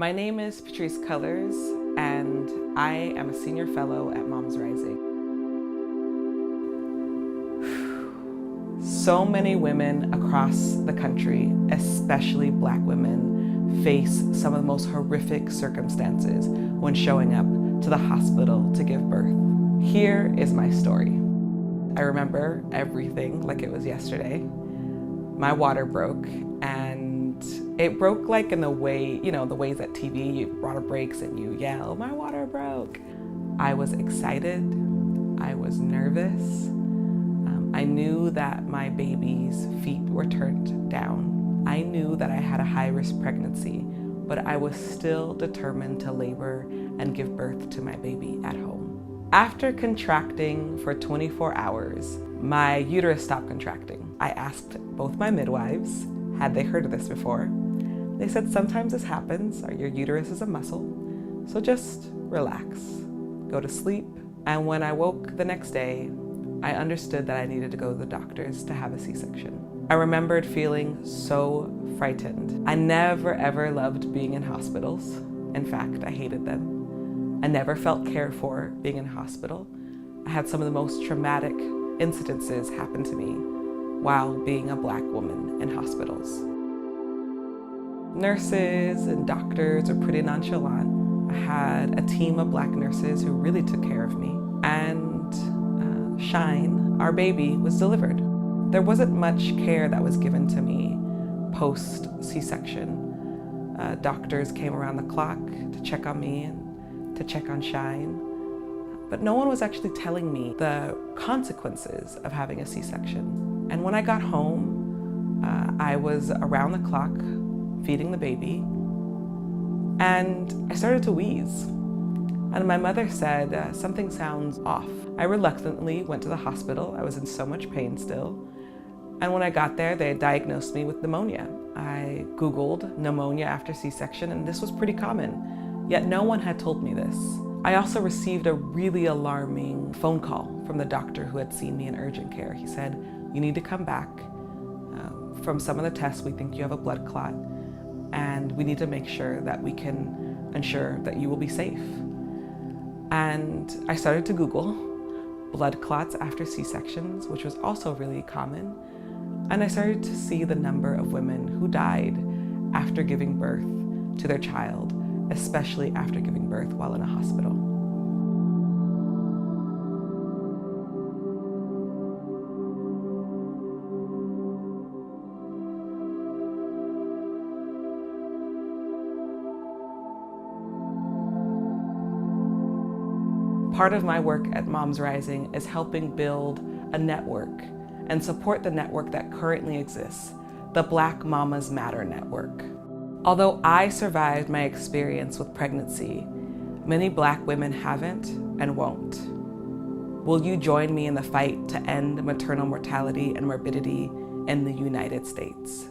My name is Patrisse Cullors, and I am a senior fellow at Moms Rising. So many women across the country, especially Black women, face some of the most horrific circumstances when showing up to the hospital to give birth. Here is my story. I remember everything like it was yesterday. My water broke, and it broke like in the way, the ways that TV, water breaks and you yell, "My water broke." I was excited, I was nervous. I knew that my baby's feet were turned down. I knew that I had a high-risk pregnancy, but I was still determined to labor and give birth to my baby at home. After contracting for 24 hours, my uterus stopped contracting. I asked both my midwives, had they heard of this before? They said, sometimes this happens, or your uterus is a muscle, so just relax, go to sleep. And when I woke the next day, I understood that I needed to go to the doctors to have a C-section. I remembered feeling so frightened. I never ever loved being in hospitals. In fact, I hated them. I never felt cared for being in hospital. I had some of the most traumatic incidences happen to me while being a Black woman in hospitals. Nurses and doctors are pretty nonchalant. I had a team of Black nurses who really took care of me. And Shine, our baby, was delivered. There wasn't much care that was given to me post C-section. Doctors came around the clock to check on me and to check on Shine. But no one was actually telling me the consequences of having a C-section. And when I got home, I was around the clock feeding the baby, and I started to wheeze. And my mother said, something sounds off. I reluctantly went to the hospital. I was in so much pain still. And when I got there, they had diagnosed me with pneumonia. I Googled pneumonia after C-section, and this was pretty common, yet no one had told me this. I also received a really alarming phone call from the doctor who had seen me in urgent care. He said, you need to come back. From some of the tests, we think you have a blood clot, and we need to make sure that we can ensure that you will be safe. And I started to Google blood clots after C-sections, which was also really common. And I started to see the number of women who died after giving birth to their child, especially after giving birth while in a hospital. Part of my work at Moms Rising is helping build a network and support the network that currently exists, the Black Mamas Matter Network. Although I survived my experience with pregnancy, many Black women haven't and won't. Will you join me in the fight to end maternal mortality and morbidity in the United States?